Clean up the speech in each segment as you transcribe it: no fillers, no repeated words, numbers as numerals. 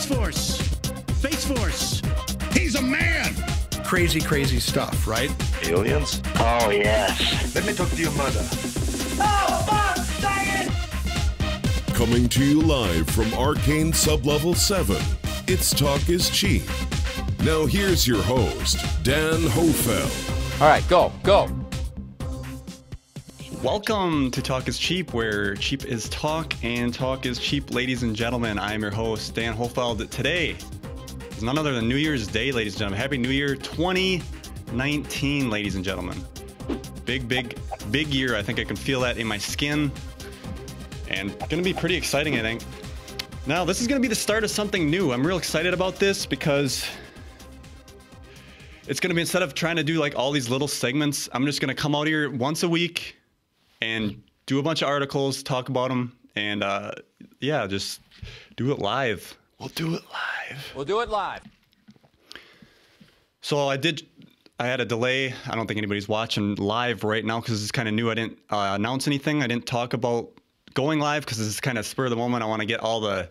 Space Force. Space Force. He's a man. Crazy, crazy stuff, right? Aliens? Oh, yes. Let me talk to your mother. Oh, fuck, dang it! Coming to you live from Arcane Sublevel 7, It's Talk is Cheap. Now here's your host, Dan Hohlfeld. All right, go. Welcome to Talk is Cheap, where cheap is talk and talk is cheap, ladies and gentlemen. I am your host, Dan Hohlfeld. Today is none other than New Year's Day, ladies and gentlemen. Happy New Year 2019, ladies and gentlemen. Big year. I think I can feel that in my skin. And gonna be pretty exciting, I think. Now, this is gonna be the start of something new. I'm real excited about this because it's gonna be, instead of trying to do like all these little segments, I'm just gonna come out here once a week and do a bunch of articles, talk about them, and yeah, just do it live. We'll do it live. So I had a delay. I don't think anybody's watching live right now because it's kind of new. I didn't announce anything. I didn't talk about going live because this is kind of spur of the moment. I want to get all the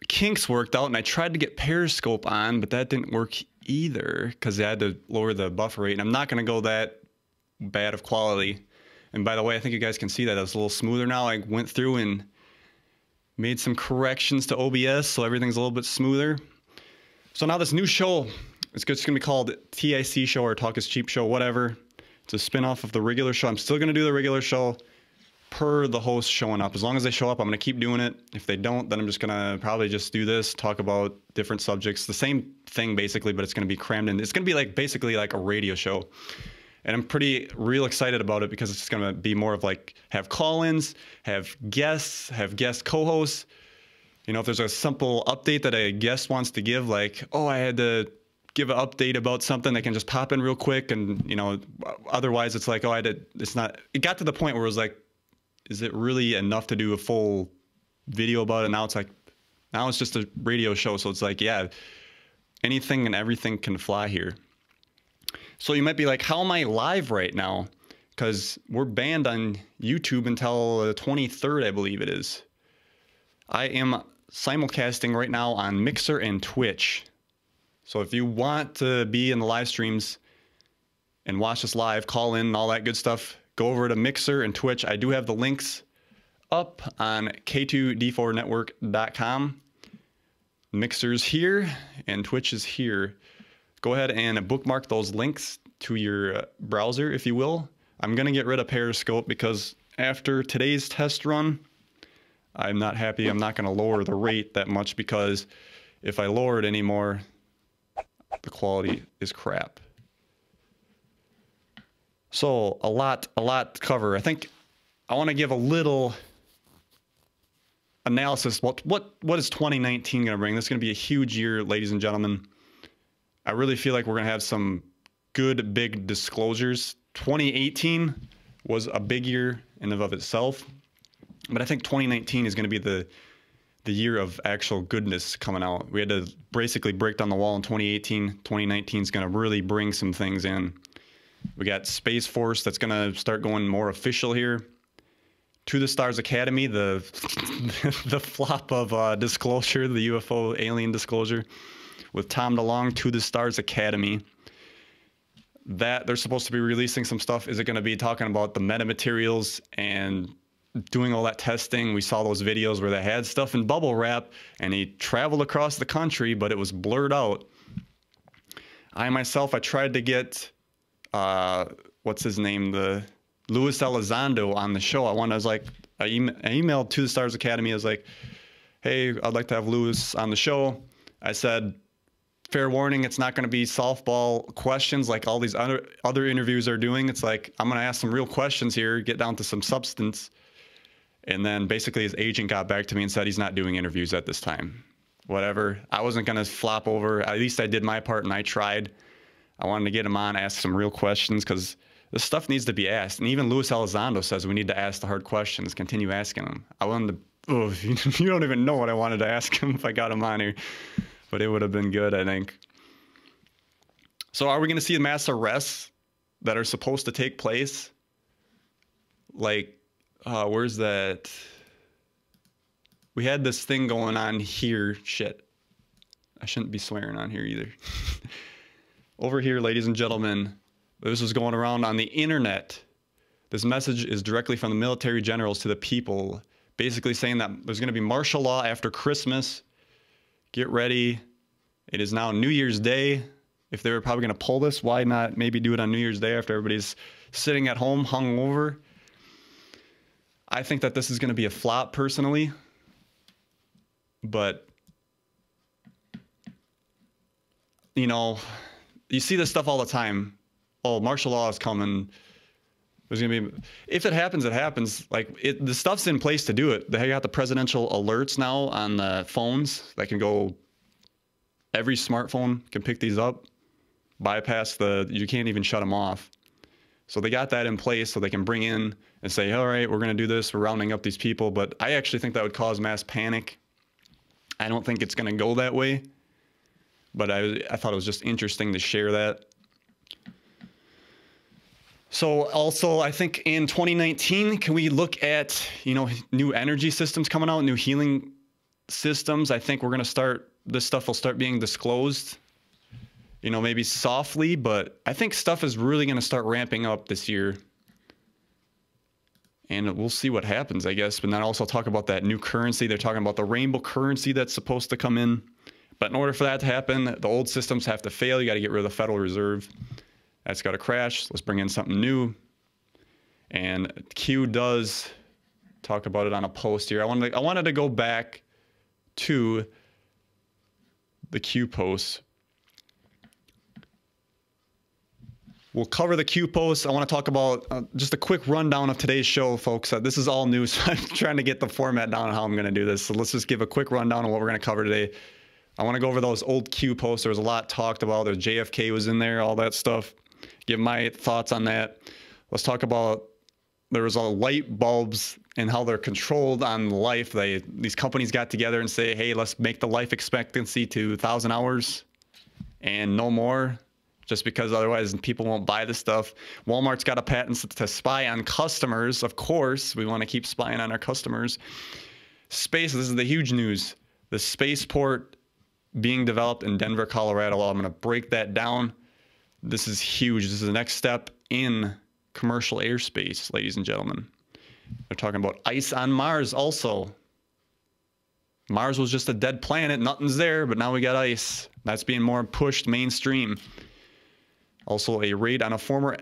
kinks worked out, and I tried to get Periscope on, but that didn't work either because I had to lower the buffer rate, and I'm not going to go that bad of quality. And by the way, I think you guys can see that it's a little smoother now. I went through and made some corrections to OBS, so everything's a little bit smoother. So now this new show, it's just going to be called TIC show or Talk is Cheap show, whatever. It's a spin-off of the regular show. I'm still going to do the regular show per the host showing up. As long as they show up, I'm going to keep doing it. If they don't, then I'm just going to probably just do this, talk about different subjects. The same thing, basically, but it's going to be crammed in. It's going to be like basically like a radio show. And I'm real excited about it because it's going to be more of like have call-ins, have guest co-hosts. You know, if there's a simple update that a guest wants to give, like, oh, I had to give an update about something, they can just pop in real quick. And, you know, otherwise it's like, oh, it got to the point where it was like, is it really enough to do a full video about it? Now it's just a radio show. So it's like, yeah, anything and everything can fly here. So you might be like, how am I live right now? Because we're banned on YouTube until the 23rd, I believe it is. I am simulcasting right now on Mixer and Twitch. So if you want to be in the live streams and watch us live, call in and all that good stuff, go over to Mixer and Twitch. I do have the links up on k2d4network.com. Mixer's here and Twitch is here. Go ahead and bookmark those links to your browser, if you will. I'm going to get rid of Periscope because after today's test run, I'm not happy. I'm not going to lower the rate that much because if I lower it anymore, the quality is crap. So a lot to cover. I think I want to give a little analysis. What is 2019 going to bring? This is going to be a huge year, ladies and gentlemen. I really feel like we're going to have some good, big disclosures. 2018 was a big year in and of itself, but I think 2019 is going to be the year of actual goodness coming out. We had to basically break down the wall in 2018. 2019 is going to really bring some things in. We got Space Force that's going to start going more official here. To the Stars Academy, the flop of disclosure, the UFO alien disclosure with Tom DeLonge, To the Stars Academy. That they're supposed to be releasing some stuff. Is it going to be talking about the metamaterials and doing all that testing? We saw those videos where they had stuff in bubble wrap and he traveled across the country, but it was blurred out. I tried to get, what's his name? The Luis Elizondo on the show. I emailed To the Stars Academy. I was like, hey, I'd like to have Luis on the show. I said, fair warning, it's not going to be softball questions like all these other interviews are doing. It's like, I'm going to ask some real questions here, get down to some substance. And then basically his agent got back to me and said he's not doing interviews at this time. Whatever. I wasn't going to flop over. At least I did my part and I tried. I wanted to get him on, ask some real questions because this stuff needs to be asked. And even Luis Elizondo says we need to ask the hard questions, continue asking them. I wanted to, you don't even know what I wanted to ask him if I got him on here. But it would have been good, I think. So are we going to see mass arrests that are supposed to take place? Like, where's that? we had this thing going on here. Shit. I shouldn't be swearing on here either. Over here, ladies and gentlemen, this was going around on the internet. This message is directly from the military generals to the people, basically saying that there's going to be martial law after Christmas. Get ready. It is now New Year's Day. If they were probably going to pull this, why not maybe do it on New Year's Day after everybody's sitting at home hungover? I think that this is going to be a flop personally, but you know, you see this stuff all the time. Oh, martial law is coming. There's going to be, if it happens, it happens. Like the stuff's in place to do it. They got the presidential alerts now on the phones that can go, every smartphone can pick these up, bypass you can't even shut them off. So they got that in place so they can bring in and say, all right, we're going to do this. We're rounding up these people. But I actually think that would cause mass panic. I don't think it's going to go that way. But I thought it was just interesting to share that. So also, I think in 2019, can we look at, you know, new energy systems coming out, new healing systems? I think we're going to start, this stuff will start being disclosed, you know, maybe softly, but I think stuff is really going to start ramping up this year. And we'll see what happens, I guess. But then also talk about that new currency. They're talking about the rainbow currency that's supposed to come in. But in order for that to happen, the old systems have to fail. You got to get rid of the Federal Reserve. That's got to crash. Let's bring in something new. And Q does talk about it on a post here. I wanted to go back to the Q post. We'll cover the Q post. I want to talk about just a quick rundown of today's show, folks. This is all new, so I'm trying to get the format down on how I'm going to do this. So let's just give a quick rundown on what we're going to cover today. I want to go over those old Q posts. There was a lot talked about. There's JFK was in there, all that stuff. Give my thoughts on that. Let's talk about, there was all light bulbs and how they're controlled on life. These companies got together and say, hey, let's make the life expectancy to 1,000 hours and no more, just because otherwise people won't buy the stuff. Walmart's got a patent to spy on customers. Of course, we want to keep spying on our customers. Space, this is the huge news. The spaceport being developed in Denver, Colorado. I'm going to break that down. This is huge. This is the next step in commercial airspace, ladies and gentlemen. They're talking about ice on Mars also. Mars was just a dead planet. Nothing's there, but now we got ice. That's being more pushed mainstream. Also, a raid on a former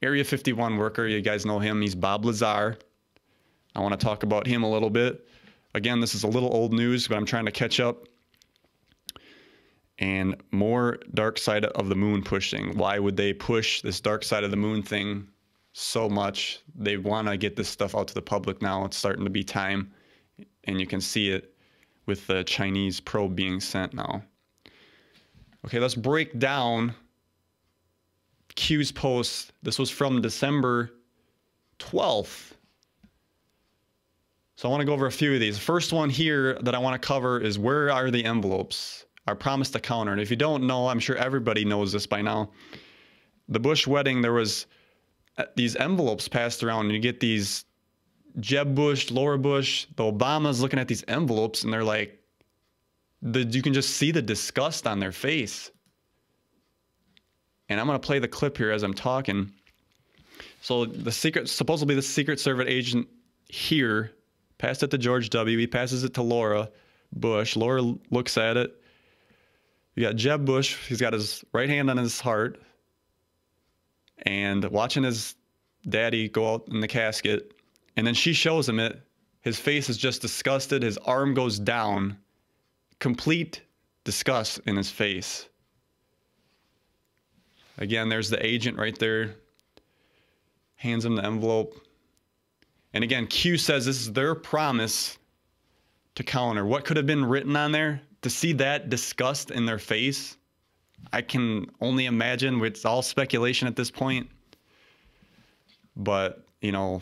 Area 51 worker. You guys know him. He's Bob Lazar. I want to talk about him a little bit. Again, this is a little old news, but I'm trying to catch up. And more dark side of the moon pushing. Why would they push this dark side of the moon thing so much? They want to get this stuff out to the public now. It's starting to be time. And you can see it with the Chinese probe being sent now. Okay, let's break down Q's post. This was from December 12th. So I want to go over a few of these. The first one here that I want to cover is, where are the envelopes? Our promise to counter. And if you don't know, I'm sure everybody knows this by now. The Bush wedding, there was these envelopes passed around, and you get these Jeb Bush, Laura Bush, the Obamas looking at these envelopes, and they're like, you can just see the disgust on their face. And I'm going to play the clip here as I'm talking. So supposedly the Secret Service agent here passed it to George W. He passes it to Laura Bush. Laura looks at it. You got Jeb Bush. He's got his right hand on his heart and watching his daddy go out in the casket. And then she shows him it. His face is just disgusted. His arm goes down. Complete disgust in his face. Again, there's the agent right there. Hands him the envelope. And again, Q says this is their promise to counter. What could have been written on there? To see that disgust in their face, I can only imagine. It's all speculation at this point. But, you know,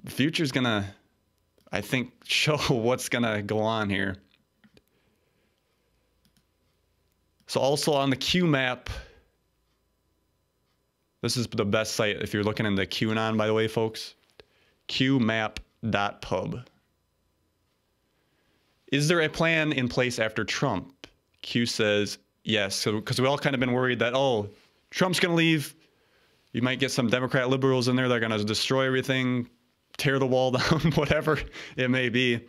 the future's going to, I think, show what's going to go on here. So also on the Q map, this is the best site if you're looking into QAnon, by the way, folks. Q map Pub. Is there a plan in place after Trump? Q says yes. So because we all kind of been worried that, oh, Trump's going to leave. You might get some Democrat liberals in there that are going to destroy everything, tear the wall down, whatever it may be.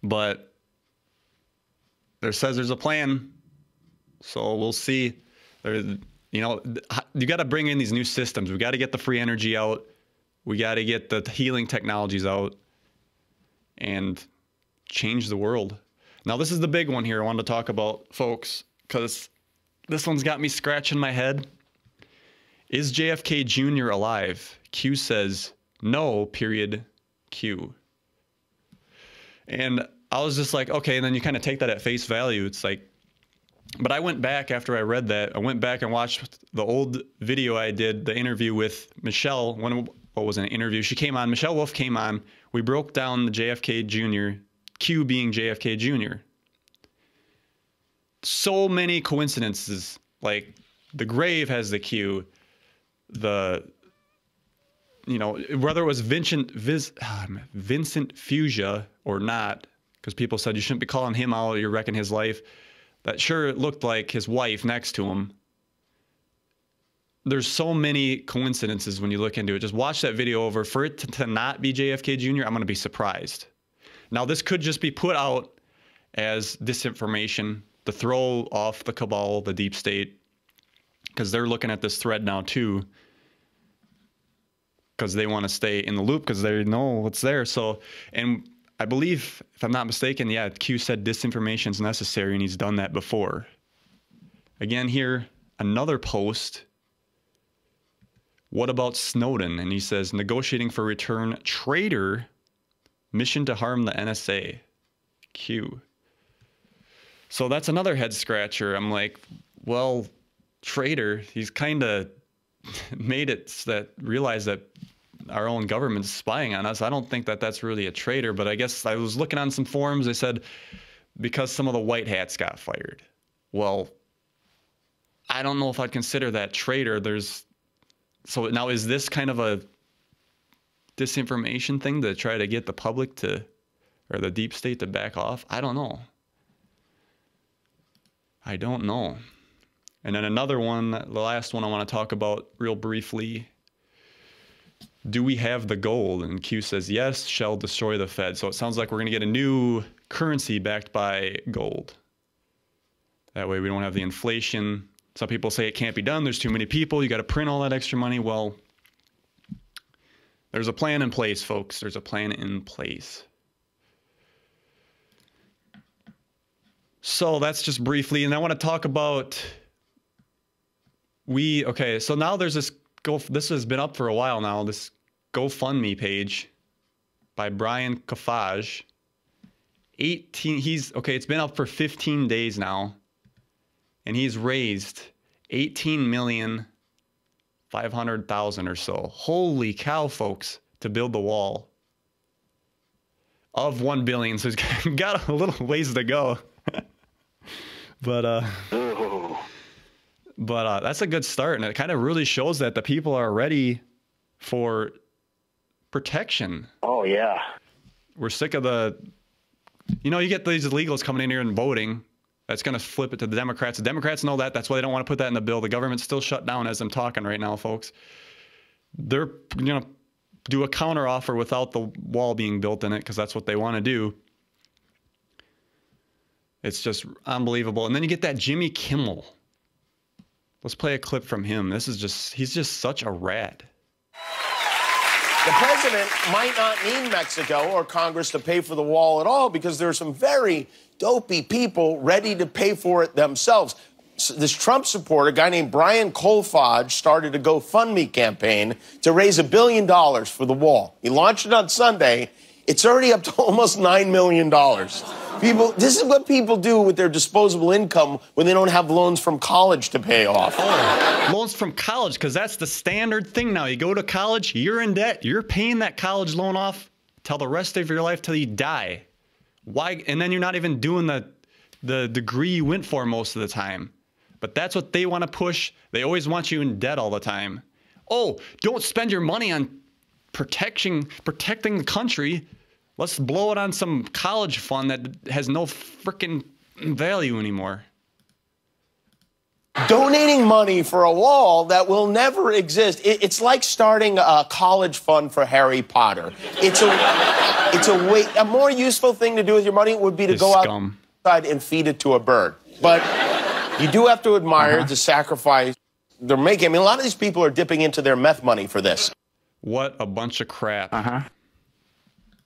But there says there's a plan. So we'll see. You know, you got to bring in these new systems. We got to get the free energy out. We got to get the healing technologies out and change the world. Now, this is the big one here I wanted to talk about, folks, because this one's got me scratching my head. Is JFK Jr. alive? Q says no, period, Q. And I was just like, okay, and then you kind of take that at face value. It's like, but I went back after I read that. I went back and watched the old video I did, the interview with Michelle. What was an interview? She came on. Michelle Wolf came on. We broke down the JFK Jr., Q being JFK Jr. So many coincidences. Like the grave has the Q. You know, whether it was Vincent Fuchsia or not, because people said you shouldn't be calling him out, you're wrecking his life. That sure looked like his wife next to him. There's so many coincidences when you look into it. Just watch that video over. For it to not be JFK Jr., I'm going to be surprised. Now, this could just be put out as disinformation to throw off the cabal, the deep state, because they're looking at this thread now too, because they want to stay in the loop because they know what's there. So, and I believe, if I'm not mistaken, yeah, Q said disinformation is necessary, and he's done that before. Again, here, another post. What about Snowden? And he says, negotiating for return traitor, mission to harm the NSA. Q. So that's another head scratcher. I'm like, well, traitor, he's kind of made it that realize that our own government's spying on us. I don't think that that's really a traitor, but I guess I was looking on some forums. They said because some of the white hats got fired. Well, I don't know if I'd consider that traitor. So now is this kind of a disinformation thing to try to get the public to, or the deep state to back off? I don't know. I don't know. And then another one, the last one I want to talk about real briefly. Do we have the gold? And Q says, yes, shall destroy the Fed. So it sounds like we're going to get a new currency backed by gold. That way we don't have the inflation. Some people say it can't be done. There's too many people. You got to print all that extra money. Well, there's a plan in place, folks. There's a plan in place. So that's just briefly. And I want to talk about okay, so now there's this this has been up for a while now, this GoFundMe page by Brian Kafaj. It's been up for 15 days now, and he's raised 18,500,000 or so. Holy cow, folks, to build the wall of 1 billion. So he's got a little ways to go. But that's a good start, and it kind of really shows that the people are ready for protection. Oh, yeah. We're sick of you get these illegals coming in here and voting. That's going to flip it to the Democrats. The Democrats know that. That's why they don't want to put that in the bill. The government's still shut down as I'm talking right now, folks. They're going to do a counteroffer without the wall being built in it because that's what they want to do. It's just unbelievable. And then you get that Jimmy Kimmel. Let's play a clip from him. He's just such a rat. The president might not need Mexico or Congress to pay for the wall at all because there are some very dopey people ready to pay for it themselves. So this Trump supporter, a guy named Brian Hohlfeld, started a GoFundMe campaign to raise $1 billion for the wall. He launched it on Sunday. It's already up to almost $9 million. This is what people do with their disposable income when they don't have loans from college to pay off. Oh, loans from college, because that's the standard thing now. You go to college, you're in debt, you're paying that college loan off till the rest of your life till you die. Why? And then you're not even doing the degree you went for most of the time. But that's what they want to push. They always want you in debt all the time. Oh, don't spend your money on protecting the country. Let's blow it on some college fund that has no freaking value anymore. Donating money for a wall that will never exist. It's like starting a college fund for Harry Potter. It's a more useful thing to do with your money would be to go outside and feed it to a bird. But you do have to admire the sacrifice they're making. I mean, a lot of these people are dipping into their meth money for this. What a bunch of crap.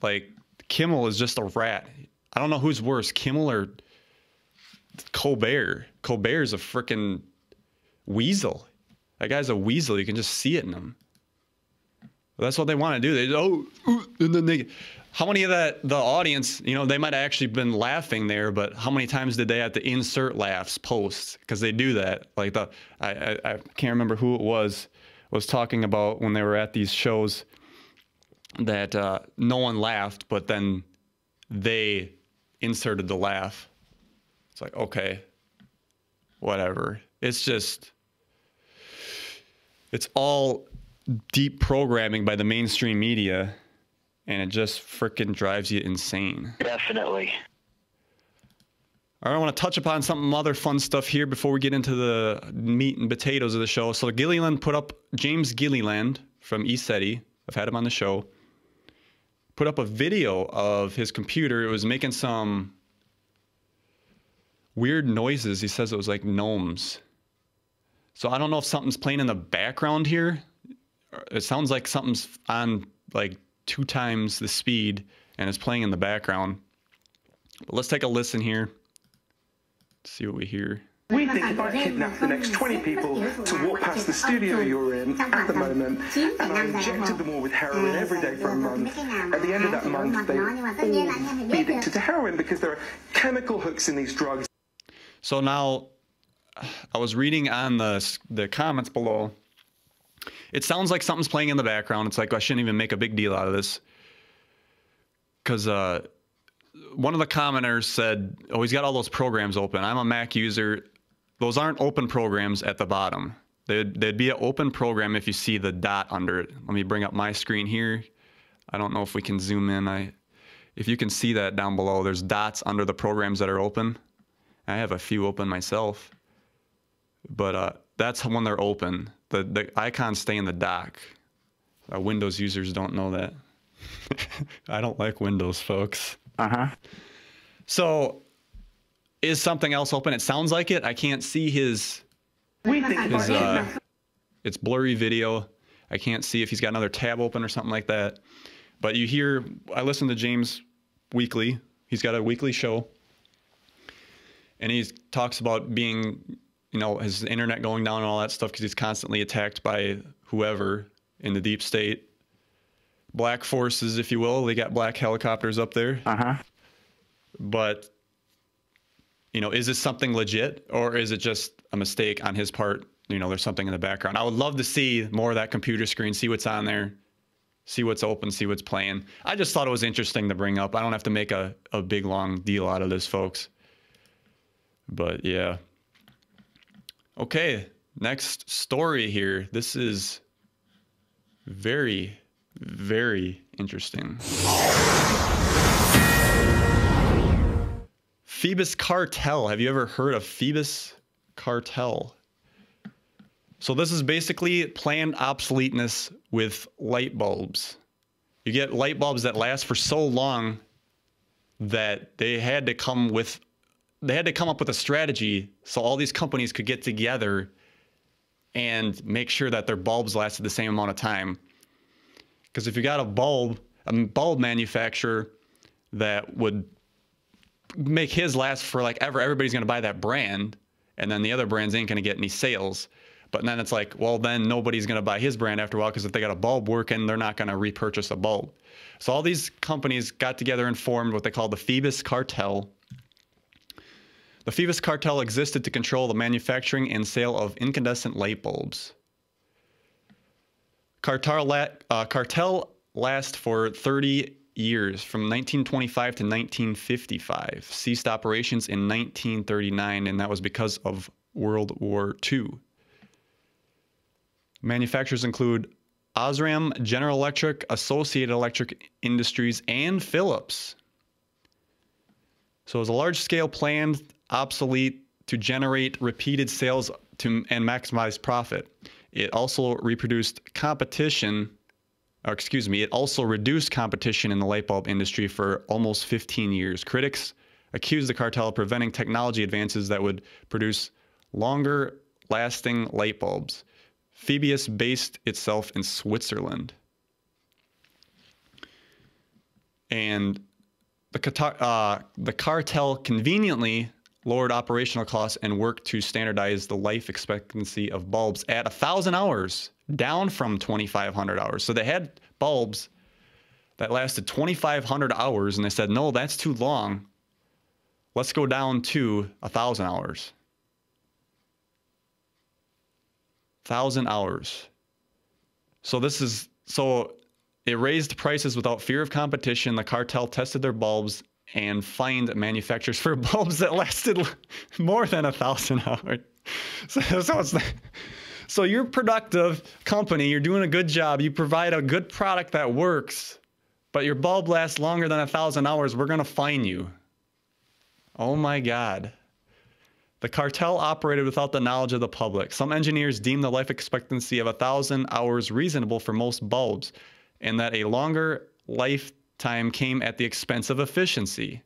Like, Kimmel is just a rat. I don't know who's worse, Kimmel or Colbert. Colbert's a freaking weasel. That guy's a weasel. You can just see it in him. That's what they want to do. And then how many of the audience, you know, they might have actually been laughing there, but how many times did they have to insert laughs post? Because they do that. Like I can't remember who it was talking about when they were at these shows that no one laughed, but then they inserted the laugh. It's like, okay, whatever. It's all deep programming by the mainstream media, and it just freaking drives you insane. Definitely. All right, I want to touch upon some other fun stuff here before we get into the meat and potatoes of the show. So James Gilliland from ECETI, I've had him on the show, put up a video of his computer. It was making some weird noises. He says it was like gnomes. So I don't know if something's playing in the background here. It sounds like something's on like 2 times the speed and is playing in the background. But let's take a listen here. See what we hear. We think if I kidnapped the next 20 people to walk past the studio you're in at the moment, and I injected them all with heroin every day for a month, at the end of that month they all be addicted to heroin because there are chemical hooks in these drugs. So now, I was reading on the comments below. It sounds like something's playing in the background. It's like I shouldn't even make a big deal out of this. Because one of the commenters said, oh, he's got all those programs open. I'm a Mac user. Those aren't open programs at the bottom. They'd be an open program if you see the dot under it. Let me bring up my screen here. I don't know if we can zoom in. If you can see that down below, there's dots under the programs that are open. I have a few open myself. But that's when they're open. The icons stay in the dock. Windows users don't know that. I don't like Windows, folks. So, is something else open? It sounds like it. I can't see his it's blurry video. I can't see if he's got another tab open or something like that. But you hear, I listen to James weekly. He's got a weekly show. And he talks about being, you know, his internet going down and all that stuff because he's constantly attacked by whoever in the deep state. Black forces, if you will. They got black helicopters up there. But, you know, is this something legit or is it just a mistake on his part? You know, there's something in the background. I would love to see more of that computer screen, see what's on there, see what's open, see what's playing. I just thought it was interesting to bring up. I don't have to make a big, long deal out of this, folks. But, yeah. Okay, next story here. This is very, very interesting. Phoebus cartel. Have you ever heard of Phoebus cartel? So this is basically planned obsoleteness with light bulbs. You get light bulbs that last for so long that they had to come up with a strategy so all these companies could get together and make sure that their bulbs lasted the same amount of time. Because if you got a bulb manufacturer that would make his last for like ever, everybody's going to buy that brand, and then the other brands ain't going to get any sales. But then it's like, well, then nobody's going to buy his brand after a while because if they got a bulb working, they're not going to repurchase a bulb. So all these companies got together and formed what they call the Phoebus cartel. The Phoebus cartel existed to control the manufacturing and sale of incandescent light bulbs. Cartel last for 30 years, from 1925 to 1955. Ceased operations in 1939, and that was because of World War II. Manufacturers include Osram, General Electric, Associated Electric Industries, and Philips. So it was a large-scale plan, obsolete, to generate repeated sales and maximize profit. It also reduced competition in the light bulb industry for almost 15 years. Critics accused the cartel of preventing technology advances that would produce longer-lasting light bulbs. Phoebus based itself in Switzerland. And the cartel conveniently lowered operational costs and worked to standardize the life expectancy of bulbs at 1,000 hours, down from 2,500 hours. So they had bulbs that lasted 2,500 hours, and they said, no, that's too long. Let's go down to 1,000 hours. 1,000 hours. So it raised prices without fear of competition. The cartel tested their bulbs and fined manufacturers for bulbs that lasted more than 1,000 hours. So you're a productive company, you're doing a good job, you provide a good product that works, but your bulb lasts longer than 1,000 hours, we're gonna fine you. Oh my God. The cartel operated without the knowledge of the public. Some engineers deemed the life expectancy of 1,000 hours reasonable for most bulbs, and that a longer lifetime came at the expense of efficiency.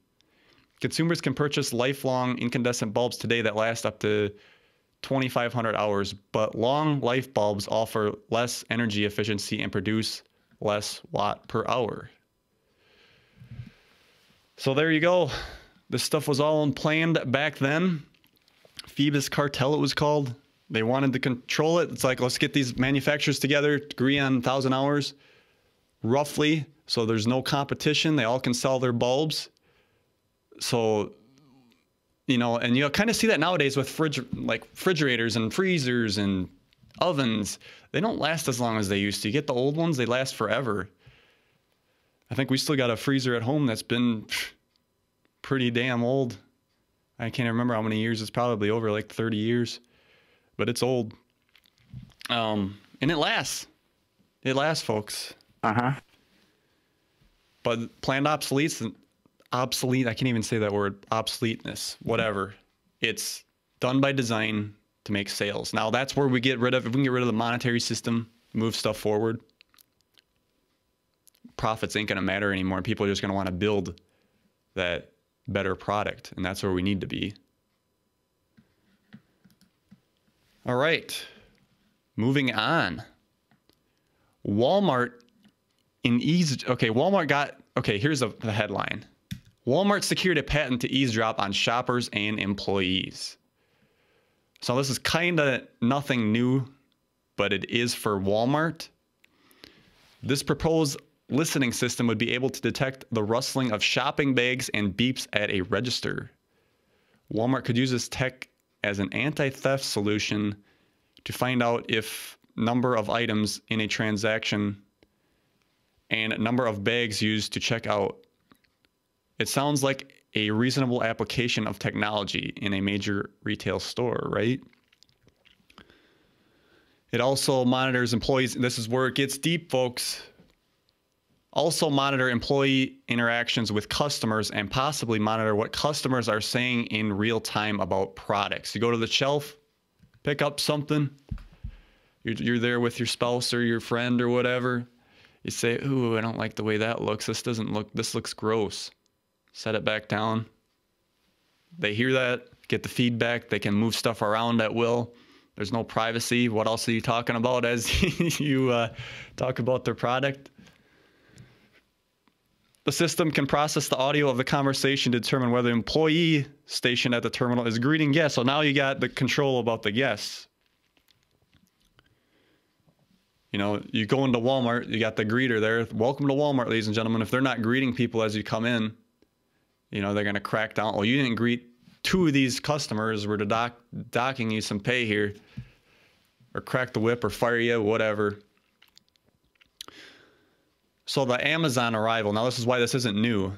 Consumers can purchase lifelong incandescent bulbs today that last up to 2,500 hours, but long life bulbs offer less energy efficiency and produce less watt per hour. So there you go. This stuff was all planned back then. Phoebus cartel, it was called. They wanted to control it. It's like, let's get these manufacturers together, agree on 1,000 hours, roughly, so there's no competition. They all can sell their bulbs. So, you know, and you kind of see that nowadays with refrigerators and freezers and ovens. They don't last as long as they used to. You get the old ones, they last forever. I think we still got a freezer at home that's been pretty damn old. I can't remember how many years. It's probably over like 30 years, but it's old. And it lasts. It lasts, folks. But planned obsolete, I can't even say that word, obsoleteness, whatever. It's done by design to make sales. Now that's where we get rid of, if we can get rid of the monetary system, move stuff forward, profits ain't going to matter anymore. People are just going to want to build that better product, and that's where we need to be. All right, moving on. Walmart here's the headline. Walmart secured a patent to eavesdrop on shoppers and employees. So this is kind of nothing new, but it is for Walmart. This proposed listening system would be able to detect the rustling of shopping bags and beeps at a register. Walmart could use this tech as an anti-theft solution to find out if number of items in a transaction and number of bags used to check out. It sounds like a reasonable application of technology in a major retail store, right? It also monitors employees. This is where it gets deep, folks. Also monitor employee interactions with customers and possibly monitor what customers are saying in real time about products. You go to the shelf, pick up something. You're there with your spouse or your friend or whatever. You say, ooh, I don't like the way that looks. This looks gross. Set it back down. They hear that, get the feedback. They can move stuff around at will. There's no privacy. What else are you talking about as you talk about their product? The system can process the audio of the conversation to determine whether the employee stationed at the terminal is greeting guests. So now you got the control about the guests. You know, you go into Walmart, you got the greeter there. Welcome to Walmart, ladies and gentlemen. If they're not greeting people as you come in, you know, they're going to crack down. Oh, you didn't greet two of these customers. We're docking you some pay here. Or crack the whip or fire you, whatever. So the Amazon arrival, now this is why this isn't new.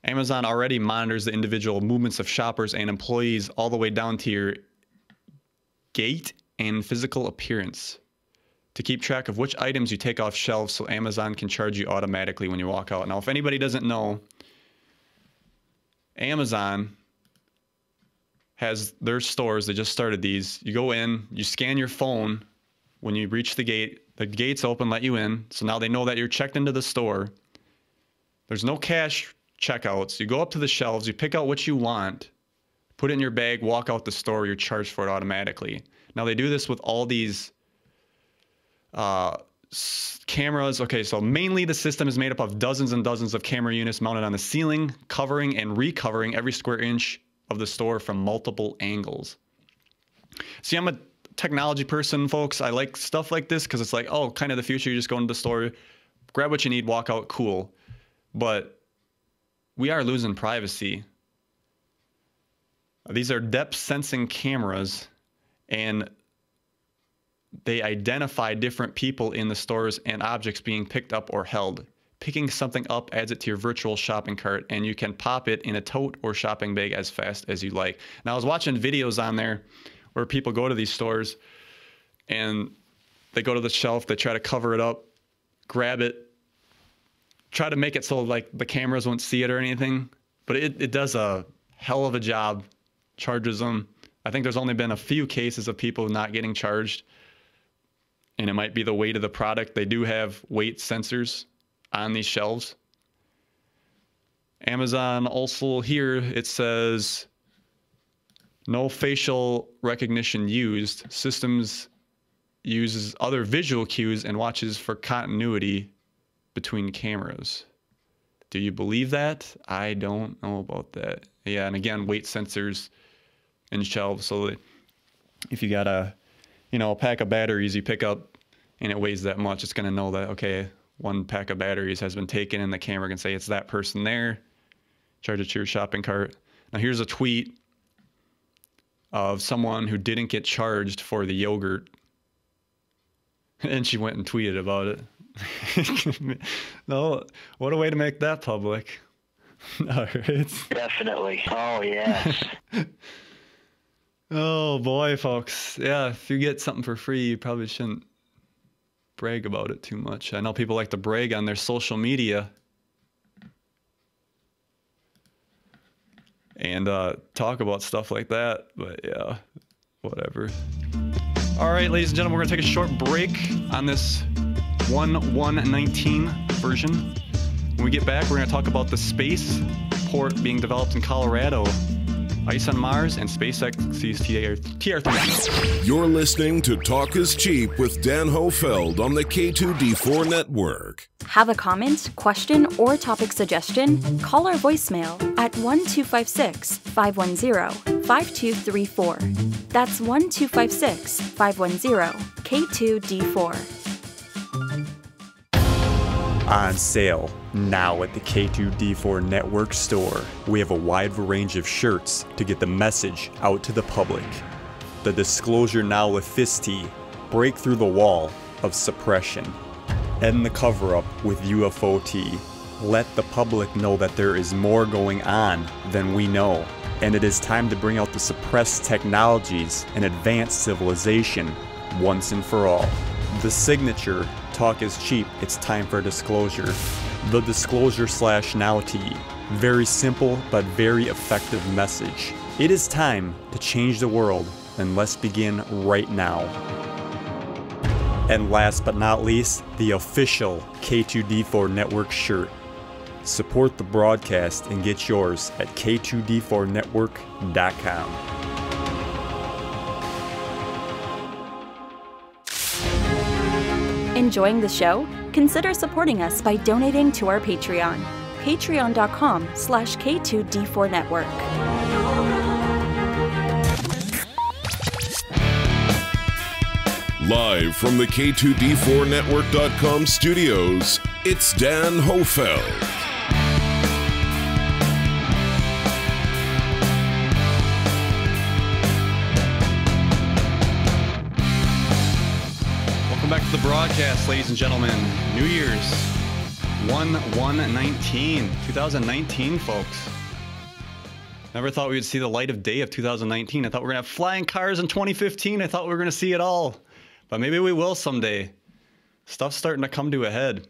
Amazon already monitors the individual movements of shoppers and employees all the way down to your gait and physical appearance. to keep track of which items you take off shelves so Amazon can charge you automatically when you walk out. Now, if anybody doesn't know, Amazon has their stores. They just started these. You go in, you scan your phone. When you reach the gates open, let you in. So now they know that you're checked into the store. There's no cash checkouts. You go up to the shelves, you pick out what you want, put it in your bag, walk out the store, you're charged for it automatically. Now they do this with all these cameras. Okay, so mainly the system is made up of dozens and dozens of camera units mounted on the ceiling, covering and recovering every square inch of the store from multiple angles. See, I'm a technology person, folks. I like stuff like this because it's like, oh, kind of the future. You just go into the store, grab what you need, walk out, cool. But we are losing privacy. These are depth sensing cameras, and they identify different people in the stores and objects being picked up or held. Picking something up adds it to your virtual shopping cart, and you can pop it in a tote or shopping bag as fast as you like. Now, I was watching videos on there where people go to these stores and they go to the shelf, they try to cover it up, grab it, try to make it so like the cameras won't see it or anything, but it does a hell of a job, charges them. I think there's only been a few cases of people not getting charged, and it might be the weight of the product. They do have weight sensors on these shelves. Amazon also here, it says no facial recognition used. Systems uses other visual cues and watches for continuity between cameras. Do you believe that? I don't know about that. Yeah, and again, weight sensors in shelves. So that if you got a pack of batteries you pick up and it weighs that much, it's going to know that, okay, one pack of batteries has been taken, and the camera can say it's that person there. Charge it to your shopping cart. Now here's a tweet of someone who didn't get charged for the yogurt, and she went and tweeted about it. No, what a way to make that public. All right. Definitely. Oh, yes. Oh, boy, folks. Yeah, if you get something for free, you probably shouldn't brag about it too much. I know people like to brag on their social media and talk about stuff like that, but yeah, whatever. All right, ladies and gentlemen, we're gonna take a short break on this 1/1/19 version. When we get back, we're gonna talk about the spaceport being developed in Colorado, ice on Mars, and SpaceX's TR-3. You're listening to Talk is Cheap with Dan Hohlfeld on the K2D4 network. Have a comment, question, or topic suggestion? Call our voicemail at 1-256-510-5234. That's 1-256-510-K2D4. On sale now at the K2D4 Network store. We have a wide range of shirts to get the message out to the public. The Disclosure Now with Fisty, break through the wall of suppression. End the cover-up with UFO tea. Let the public know that there is more going on than we know, and it is time to bring out the suppressed technologies and advance civilization once and for all. The signature, Talk is Cheap, it's time for disclosure. The Disclosure/Now tea. Very simple but very effective message. It is time to change the world, and let's begin right now. And last but not least, the official K2D4 Network shirt. Support the broadcast and get yours at K2D4network.com. Enjoying the show? Consider supporting us by donating to our Patreon. Patreon.com/K2D4Network. Live from the K2D4network.com studios, it's Dan Hohlfeld. Welcome back to the broadcast, ladies and gentlemen. New Year's 1/1/19, 2019, folks. Never thought we would see the light of day of 2019. I thought we were going to have flying cars in 2015. I thought we were going to see it all. But maybe we will someday. stuff's starting to come to a head.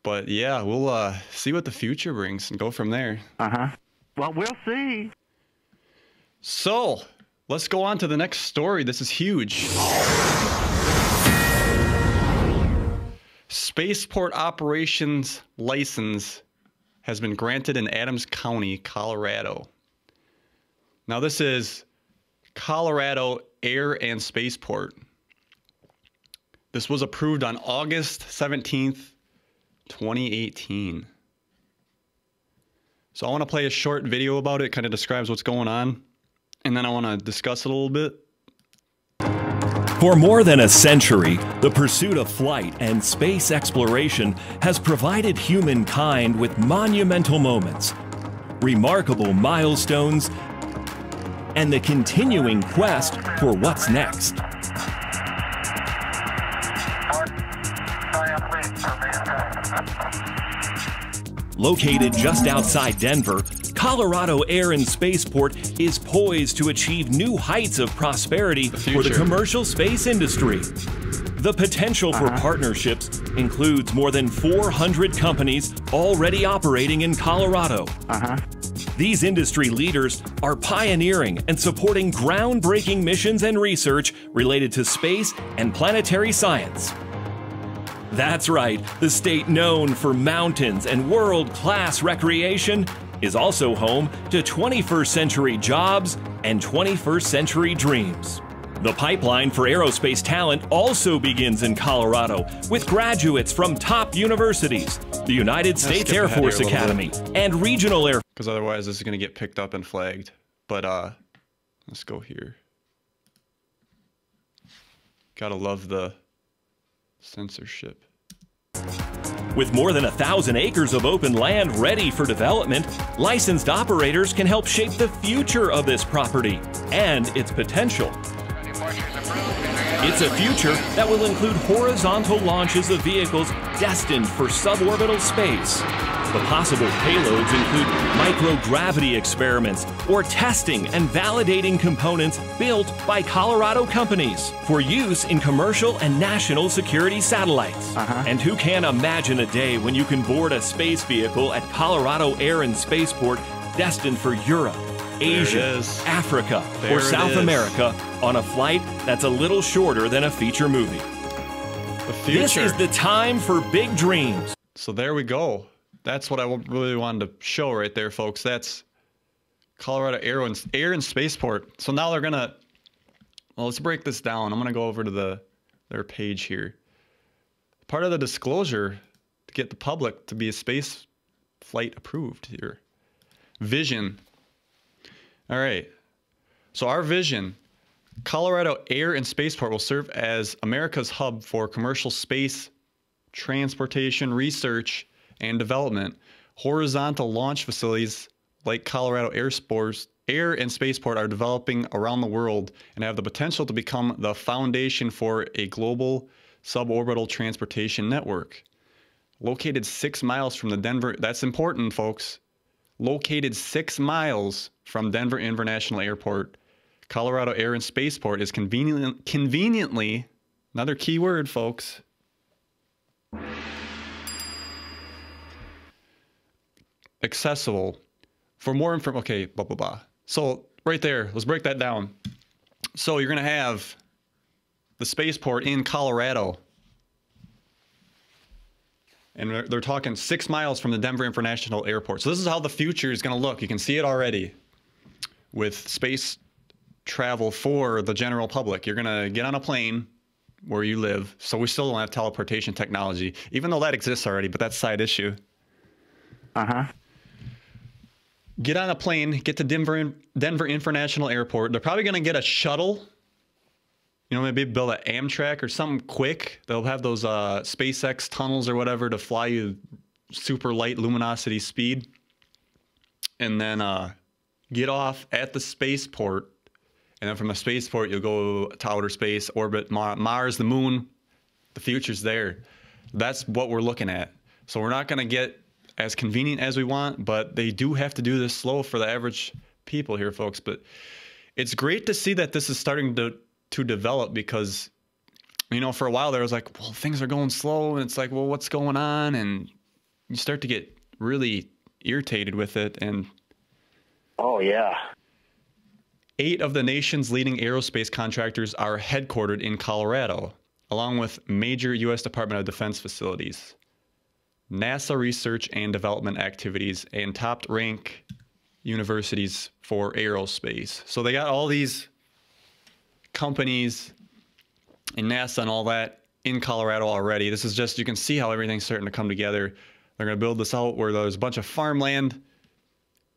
But yeah, we'll see what the future brings and go from there. Well, we'll see. So let's go on to the next story. This is huge. Spaceport operations license has been granted in Adams County, Colorado. Now this is Colorado Air and Spaceport. This was approved on August 17th, 2018. So I want to play a short video about it, kind of describes what's going on, and then I want to discuss it a little bit. For more than a century, the pursuit of flight and space exploration has provided humankind with monumental moments, remarkable milestones, and the continuing quest for what's next. Located just outside Denver, Colorado Air and Spaceport is poised to achieve new heights of prosperity for the commercial space industry. The potential for partnerships includes more than 400 companies already operating in Colorado. These industry leaders are pioneering and supporting groundbreaking missions and research related to space and planetary science. That's right, the state known for mountains and world-class recreation is also home to 21st century jobs and 21st century dreams. The pipeline for aerospace talent also begins in Colorado with graduates from top universities, the United States Air Force Academy, and regional air. Because otherwise this is going to get picked up and flagged. But let's go here. Gotta love the censorship. With more than 1,000 acres of open land ready for development, licensed operators can help shape the future of this property and its potential. It's a future that will include horizontal launches of vehicles destined for suborbital space. The possible payloads include microgravity experiments or testing and validating components built by Colorado companies for use in commercial and national security satellites. And who can imagine a day when you can board a space vehicle at Colorado Air and Spaceport destined for Europe, Asia, Africa, or South America on a flight that's a little shorter than a feature movie? This is the time for big dreams. So there we go. That's what I really wanted to show right there, folks. That's Colorado Air and Spaceport. So now they're gonna, well, let's break this down. I'm gonna go over to their page here. Part of the disclosure to get the public to be a space flight approved here. Vision. All right. So our vision, Colorado Air and Spaceport will serve as America's hub for commercial space transportation, research, and development. Horizontal launch facilities like Colorado Air and Spaceport are developing around the world and have the potential to become the foundation for a global suborbital transportation network. Located 6 miles from the Denver, that's important, folks. Located 6 miles from Denver International Airport, Colorado Air and Spaceport is conveniently, another key word, folks, accessible. For more information, okay, blah, blah, blah. So right there, let's break that down. So you're going to have the spaceport in Colorado. And they're talking 6 miles from the Denver International Airport. So this is how the future is going to look. You can see it already with space travel for the general public. You're going to get on a plane where you live. So we still don't have teleportation technology, even though that exists already, but that's a side issue. Get on a plane, get to Denver International Airport. They're probably going to get a shuttle. You know, maybe build an Amtrak or something quick. They'll have those SpaceX tunnels or whatever to fly you super light luminosity speed. And then get off at the spaceport. And then from the spaceport, you'll go to outer space, orbit Mars, the moon. The future's there. That's what we're looking at. So we're not going to get as convenient as we want, but they do have to do this slow for the average people here, folks. But it's great to see that this is starting to develop, because you know, for a while there, I was like, well, things are going slow. And it's like, well, what's going on? And you start to get really irritated with it. And oh, yeah. 8 of the nation's leading aerospace contractors are headquartered in Colorado, along with major U.S. Department of Defense facilities, NASA research and development activities, and top-rank universities for aerospace. So they got all these companies and NASA and all that in Colorado already. This is just, you can see how everything's starting to come together. They're going to build this out where there's a bunch of farmland.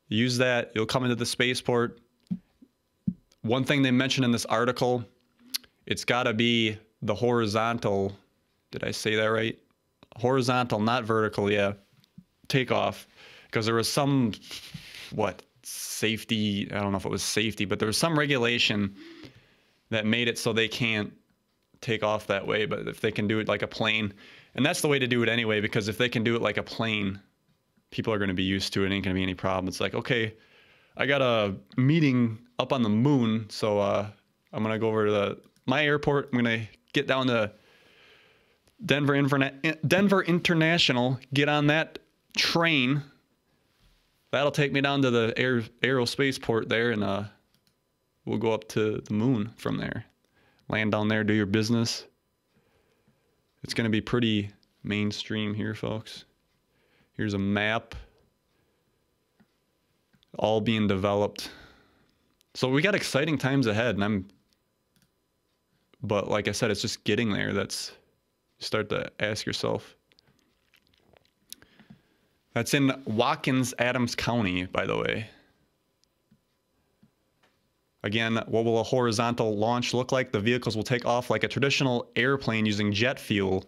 Use that. You'll come into the spaceport. One thing they mentioned in this article, it's got to be the horizontal. Did I say that right? Horizontal, not vertical. Yeah. Takeoff. Because there was some, safety. I don't know if it was safety, but there was some regulation that made it so they can't take off that way. But if they can do it like a plane, and that's the way to do it anyway, because if they can do it like a plane, people are going to be used to it. It ain't going to be any problem. It's like, okay, I got a meeting up on the moon, so I'm going to go over to my airport. I'm going to get down to Denver International, get on that train. That'll take me down to the aerospace port there, and we'll go up to the moon from there. Land down there, do your business. It's going to be pretty mainstream here, folks. Here's a map. All being developed. So we got exciting times ahead, and but like I said, it's just getting there. That's, you start to ask yourself. That's in Watkins, Adams County, by the way. Again, what will a horizontal launch look like? The vehicles will take off like a traditional airplane using jet fuel,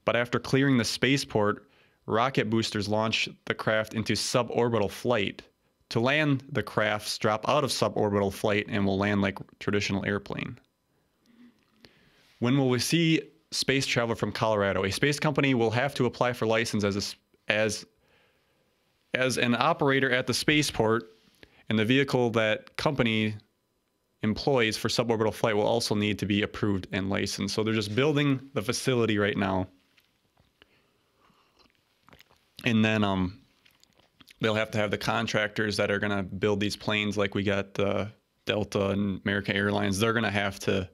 but after clearing the spaceport, rocket boosters launch the craft into suborbital flight. To land, the crafts drop out of suborbital flight and will land like traditional airplane. When will we see space travel from Colorado? A space company will have to apply for license as an operator at the spaceport, and the vehicle that company employees for suborbital flight will also need to be approved and licensed. So they're just building the facility right now. And then they'll have to have the contractors that are going to build these planes, like we got Delta and American Airlines. They're going to have to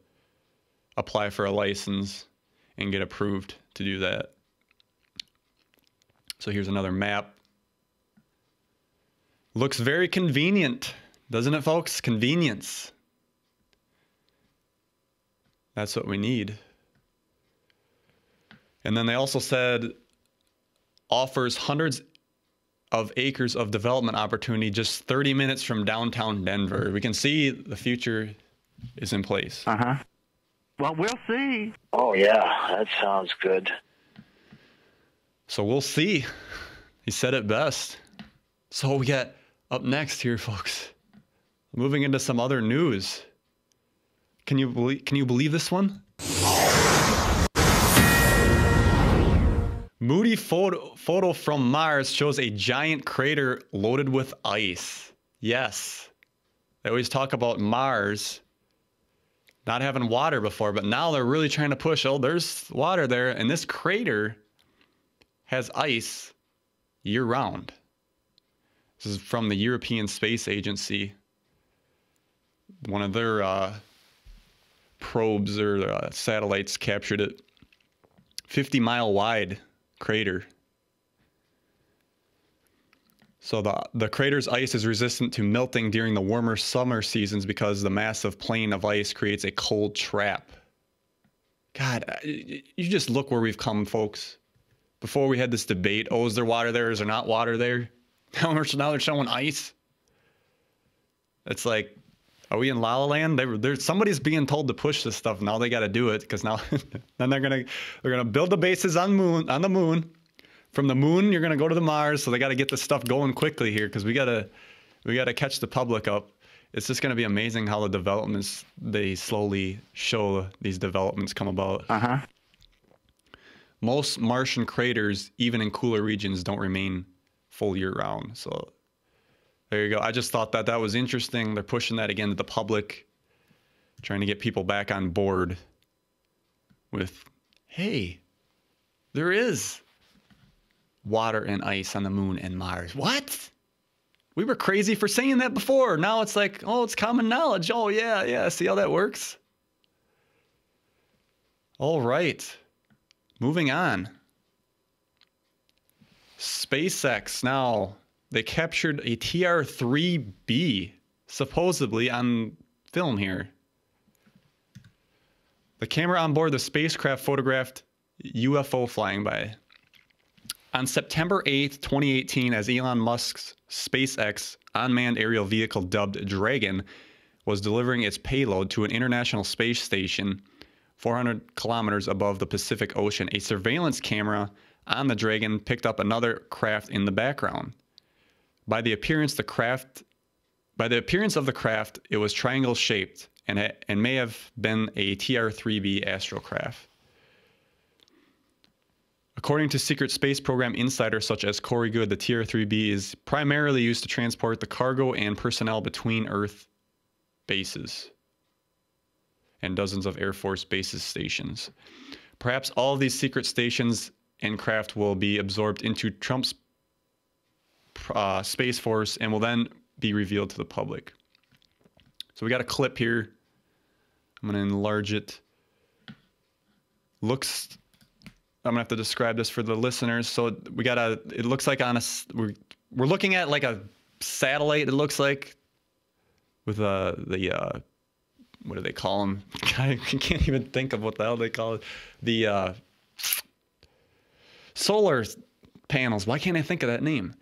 apply for a license and get approved to do that. So here's another map. Looks very convenient, doesn't it, folks? Convenience. That's what we need. And then they also said offers hundreds of acres of development opportunity just 30 minutes from downtown Denver. We can see the future is in place. Well, we'll see. Oh, yeah, that sounds good. So we'll see. He said it best. So we got up next here, folks. Moving into some other news. Can you believe this one? Moody photo from Mars shows a giant crater loaded with ice. Yes. They always talk about Mars not having water before, but now they're really trying to push, oh, there's water there, and this crater has ice year-round. This is from the European Space Agency. One of their probes or satellites captured it. 50-mile wide crater. So the crater's ice is resistant to melting during the warmer summer seasons because the massive plain of ice creates a cold trap. God, you just look where we've come, folks. Before we had this debate, oh, is there water there? Is there not water there? Now they're showing ice. It's like, are we in La La Land? Somebody's being told to push this stuff. Now they got to do it because now then they're gonna build the bases on the moon. From the moon, you're gonna go to the Mars. So they got to get this stuff going quickly here because we gotta catch the public up. It's just gonna be amazing how the developments, they slowly show these developments come about. Most Martian craters, even in cooler regions, don't remain full year-round. So there you go. I just thought that was interesting. They're pushing that again to the public, trying to get people back on board with, hey, there is water and ice on the moon and Mars. What? We were crazy for saying that before. Now it's like, oh, it's common knowledge. Oh, yeah. See how that works? All right. Moving on. SpaceX. Now, they captured a TR-3B, supposedly on film here. The camera on board the spacecraft photographed UFO flying by. On September 8th, 2018, as Elon Musk's SpaceX unmanned aerial vehicle dubbed Dragon was delivering its payload to an international space station 400 kilometers above the Pacific Ocean, a surveillance camera on the Dragon picked up another craft in the background. By the appearance of the craft, it was triangle-shaped and may have been a TR-3B astrocraft. According to secret space program insiders such as Corey Good, the TR-3B is primarily used to transport the cargo and personnel between Earth bases and dozens of Air Force bases stations. Perhaps all of these secret stations and craft will be absorbed into Trump's Space Force and will then be revealed to the public. So we got a clip here. I'm going to enlarge it. I'm going to have to describe this for the listeners. So we got it looks like we're looking at like a satellite, it looks like, with what do they call them? I can't even think of what the hell they call it. The solar panels. Why can't I think of that name?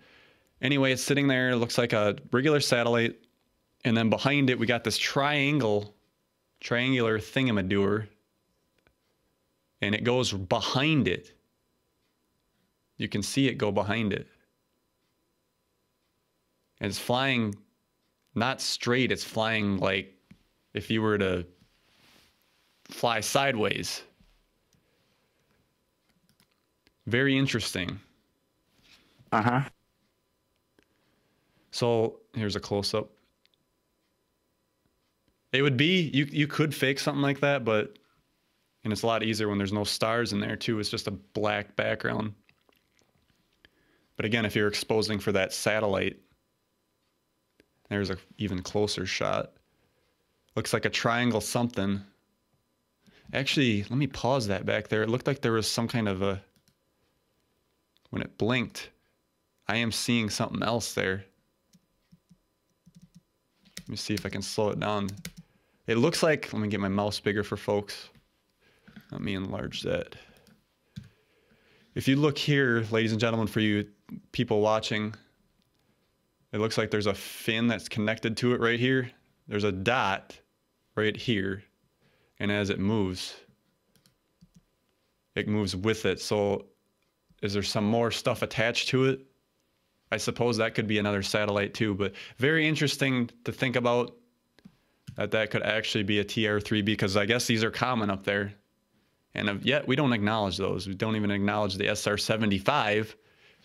Anyway, it's sitting there. It looks like a regular satellite. And then behind it, we got this triangular thingamadour. And it goes behind it. You can see it go behind it. And it's flying not straight. It's flying like if you were to fly sideways. Very interesting. Uh-huh. So here's a close-up. It would be, you could fake something like that, but, and it's a lot easier when there's no stars in there too. It's just a black background. But again, if you're exposing for that satellite, there's a even closer shot. Looks like a triangle something. Actually, let me pause that back there. It looked like there was some kind of a, when it blinked, I am seeing something else there. Let me see if I can slow it down. It looks like, let me get my mouse bigger for folks. Let me enlarge that. If you look here, ladies and gentlemen, for you people watching, it looks like there's a fin that's connected to it right here. There's a dot right here. And as it moves with it. So is there some more stuff attached to it? I suppose that could be another satellite too, but very interesting to think about that could actually be a TR-3B, because I guess these are common up there. And yet we don't acknowledge those. We don't even acknowledge the SR-75,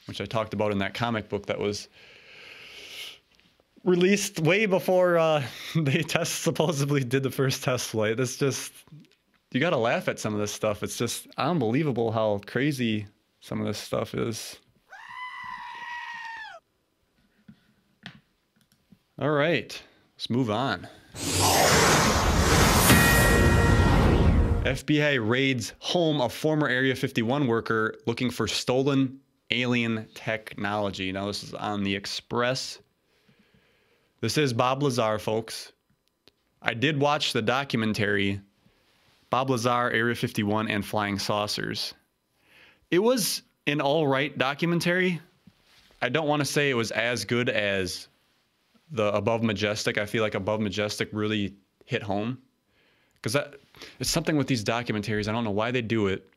which I talked about in that comic book that was released way before they supposedly did the first test flight. That's just, you got to laugh at some of this stuff. It's just unbelievable how crazy some of this stuff is. All right, let's move on. FBI raids home of former Area 51 worker looking for stolen alien technology. Now, this is on the Express. This is Bob Lazar, folks. I did watch the documentary, Bob Lazar, Area 51, and Flying Saucers. It was an all right documentary. I don't want to say it was as good as the Above Majestic. I feel like Above Majestic really hit home. Because it's something with these documentaries. I don't know why they do it.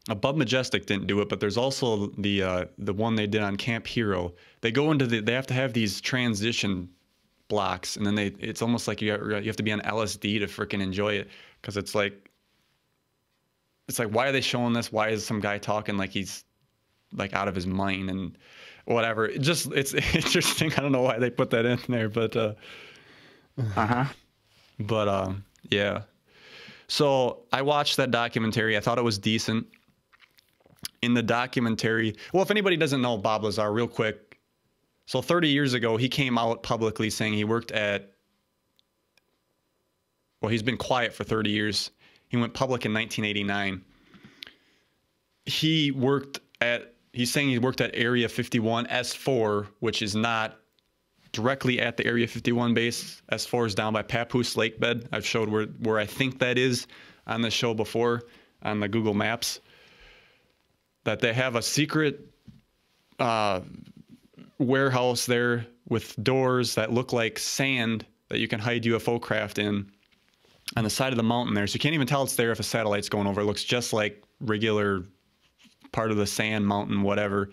Above Majestic didn't do it, but there's also the one they did on Camp Hero. They go into they have to have these transition blocks, and then it's almost like you have to be on LSD to freaking enjoy it, because it's like why are they showing this? Why is some guy talking like he's like out of his mind and whatever? It's interesting. I don't know why they put that in there, but yeah. So I watched that documentary. I thought it was decent. In the documentary, well, if anybody doesn't know Bob Lazar, real quick. So 30 years ago, he came out publicly saying he worked at, well, he's been quiet for 30 years. He went public in 1989. He's saying he worked at Area 51 S4, which is not directly at the Area 51 base. S4 is down by Papoose Lake Bed. I've showed where I think that is on the show before on the Google Maps. That they have a secret warehouse there with doors that look like sand that you can hide UFO craft in on the side of the mountain there. So you can't even tell it's there if a satellite's going over. It looks just like regular part of the sand mountain, whatever.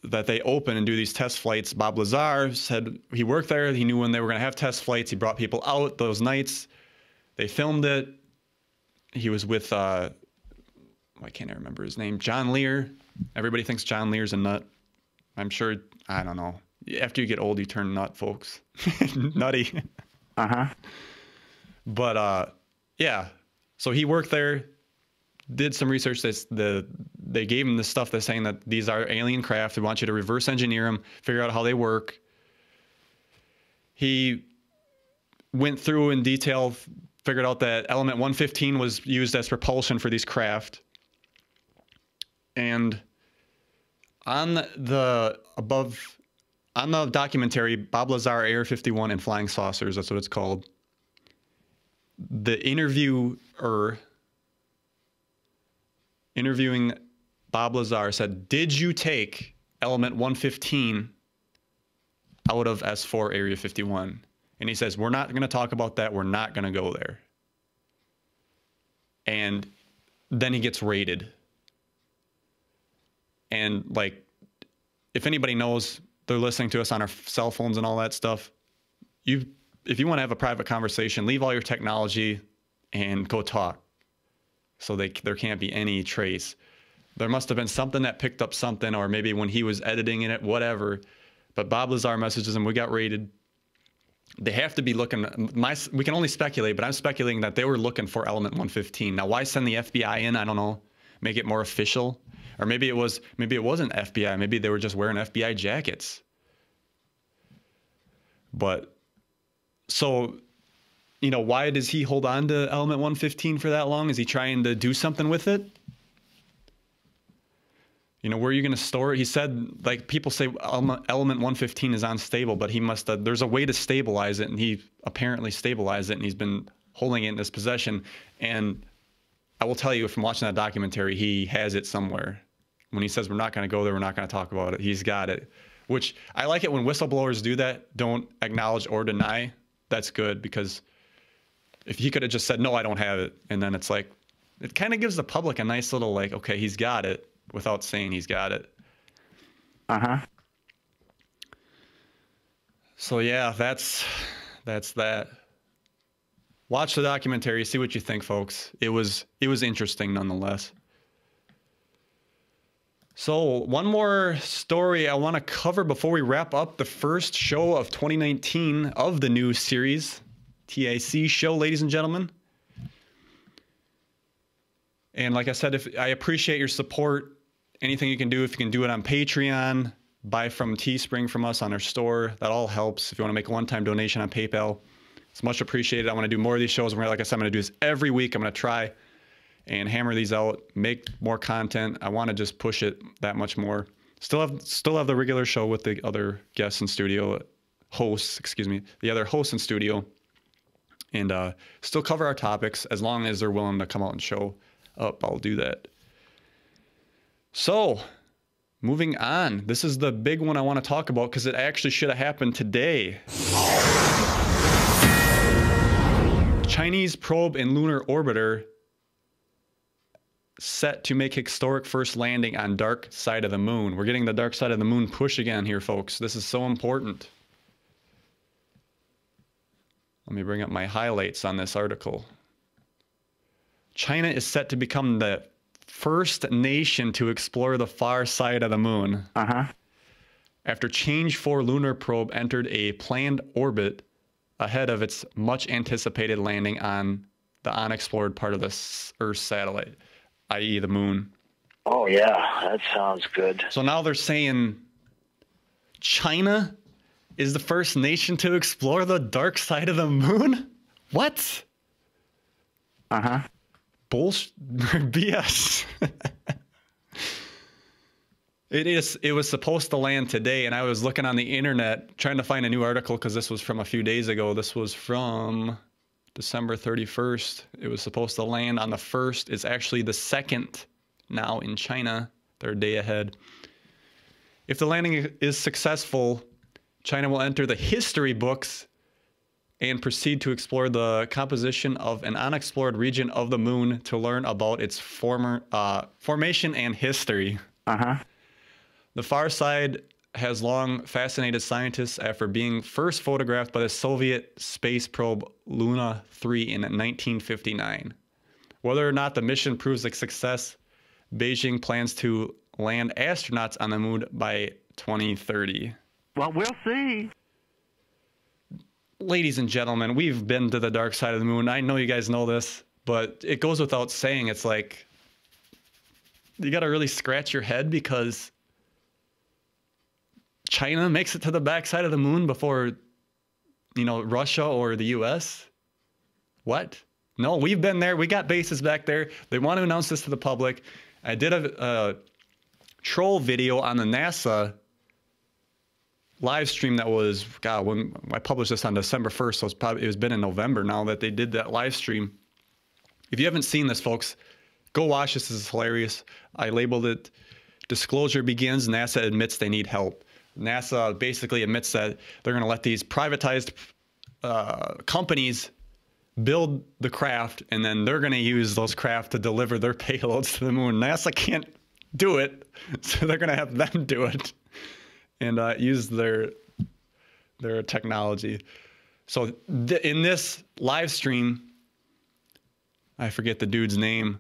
That they open and do these test flights. Bob Lazar said he worked there. He knew when they were going to have test flights. He brought people out those nights. They filmed it. He was with... I can't remember his name. John Lear. Everybody thinks John Lear's a nut. I'm sure, I don't know. After you get old, you turn nut, folks. Nutty. Uh-huh. But, yeah. So he worked there, did some research. They gave him this stuff that's saying that these are alien craft. They want you to reverse engineer them, figure out how they work. He went through in detail, figured out that element 115 was used as propulsion for these craft. And on the documentary, Bob Lazar, Air 51 and Flying Saucers, that's what it's called. The interviewer interviewing Bob Lazar said, "Did you take element 115 out of S4 Area 51?" And he says, "We're not going to talk about that. We're not going to go there." And then he gets raided. And like, if anybody knows, they're listening to us on our cell phones and all that stuff. If you want to have a private conversation, leave all your technology and go talk. So there can't be any trace. There must have been something that picked up something, or maybe when he was editing in it, whatever. But Bob Lazar messages him, we got raided. They have to be looking, we can only speculate, but I'm speculating that they were looking for element 115. Now, why send the FBI in? I don't know. Make it more official. Or maybe it wasn't FBI. Maybe they were just wearing FBI jackets. But, so, you know, why does he hold on to element 115 for that long? Is he trying to do something with it? You know, where are you going to store it? He said, like, people say element 115 is unstable, but he must have, there's a way to stabilize it, and he apparently stabilized it, and he's been holding it in his possession. And I will tell you, from watching that documentary, he has it somewhere. When he says we're not going to go there, we're not going to talk about it, he's got it. Which, I like it when whistleblowers do that, don't acknowledge or deny. That's good, because if he could have just said, no, I don't have it, and then it's like, it kind of gives the public a nice little, like, okay, he's got it, without saying he's got it. Uh-huh. So yeah, that's that. Watch the documentary, see what you think, folks. It was interesting nonetheless. So one more story I want to cover before we wrap up the first show of 2019 of the new series, TIC show, ladies and gentlemen. And like I said, I appreciate your support. Anything you can do, if you can do it on Patreon, buy from Teespring from us on our store, that all helps. If you want to make a one-time donation on PayPal, it's much appreciated. I want to do more of these shows. Like I said, I'm going to do this every week. I'm going to try and hammer these out, make more content. I want to just push it that much more. Still have the regular show with the other guests in studio, the other hosts in studio, and still cover our topics as long as they're willing to come out and show up. I'll do that. So, moving on. This is the big one I want to talk about because it actually should have happened today. Chinese probe and lunar orbiter set to make historic first landing on dark side of the moon. We're getting the dark side of the moon push again here, folks. This is so important. Let me bring up my highlights on this article. China is set to become the first nation to explore the far side of the moon. After Change 4 lunar probe entered a planned orbit ahead of its much anticipated landing on the unexplored part of the Earth satellite, i.e. the moon. Oh, yeah, that sounds good. So now they're saying China is the first nation to explore the dark side of the moon? What? Uh-huh. Bullshit. BS. It was supposed to land today, and I was looking on the internet trying to find a new article because this was from a few days ago. This was from December 31st. It was supposed to land on the 1st. It's actually the 2nd now in China. They're a day ahead. If the landing is successful, China will enter the history books and proceed to explore the composition of an unexplored region of the moon to learn about its formation and history. Uh-huh. The far side has long fascinated scientists after being first photographed by the Soviet space probe Luna 3 in 1959. Whether or not the mission proves a success, Beijing plans to land astronauts on the moon by 2030. Well, we'll see. Ladies and gentlemen, we've been to the dark side of the moon. I know you guys know this, but it goes without saying. It's like, you got to really scratch your head because China makes it to the backside of the moon before, Russia or the US. What? No, we've been there. We got bases back there. They want to announce this to the public. I did a troll video on the NASA live stream that was, when I published this on December 1st, so it's been in November now that they did that live stream. If you haven't seen this, folks, go watch this. This is hilarious. I labeled it, "Disclosure Begins, NASA Admits They Need Help." NASA basically admits that they're going to let these privatized companies build the craft, and then they're going to use those craft to deliver their payloads to the moon. NASA can't do it, so they're going to have them do it and use their technology. So in this live stream, I forget the dude's name,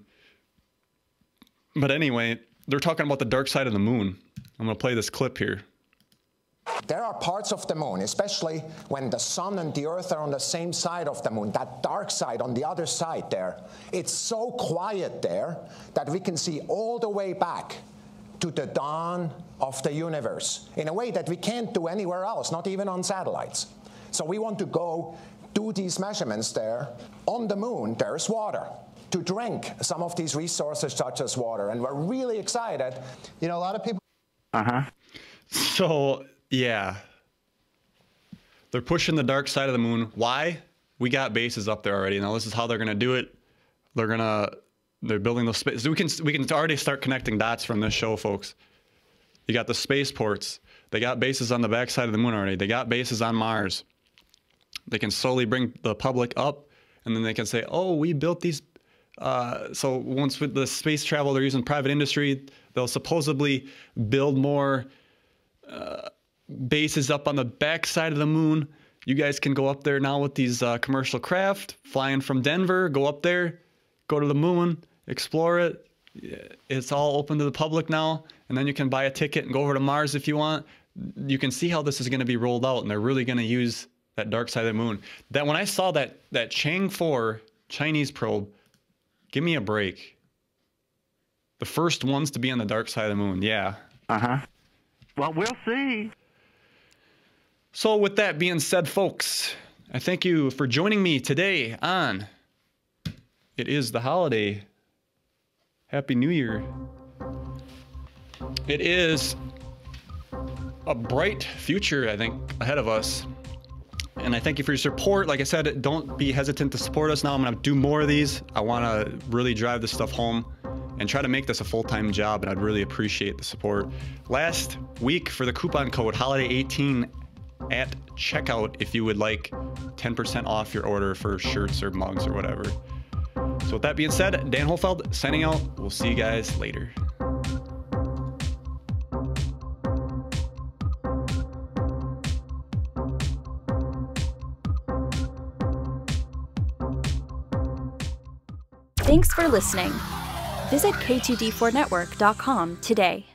but anyway, they're talking about the dark side of the moon. I'm going to play this clip here. There are parts of the moon, especially when the sun and the earth are on the same side of the moon, that dark side on the other side there. It's so quiet there that we can see all the way back to the dawn of the universe in a way that we can't do anywhere else, not even on satellites. So we want to go do these measurements there. On the moon, there's water to drink some of these resources such as water, and we're really excited. A lot of people... Uh-huh. So... yeah, they're pushing the dark side of the moon. Why? We got bases up there already. Now this is how they're gonna do it. They're building those space. We can already start connecting dots from this show, folks. You got the spaceports. They got bases on the backside of the moon already. They got bases on Mars. They can slowly bring the public up, and then they can say, "Oh, we built these." So once with the space travel, they're using private industry. They'll supposedly build more bases up on the backside of the moon. You guys can go up there now with these commercial craft, flying from Denver, go up there, go to the moon, explore it. It's all open to the public now, and then you can buy a ticket and go over to Mars if you want. You can see how this is going to be rolled out, and they're really going to use that dark side of the moon. That when I saw that Chang 4 Chinese probe, give me a break. The first ones to be on the dark side of the moon, yeah. Uh-huh. Well, we'll see. So with that being said, folks, I thank you for joining me today on It Is the Holiday. Happy New Year. It is a bright future, I think, ahead of us. And I thank you for your support. Like I said, don't be hesitant to support us now. I'm going to do more of these. I want to really drive this stuff home and try to make this a full-time job, and I'd really appreciate the support. Last week for the coupon code HOLIDAY18 at checkout if you would like 10% off your order for shirts or mugs or whatever. So with that being said, Dan Hohlfeld signing out. We'll see you guys later. Thanks for listening. Visit K2D4Network.com today.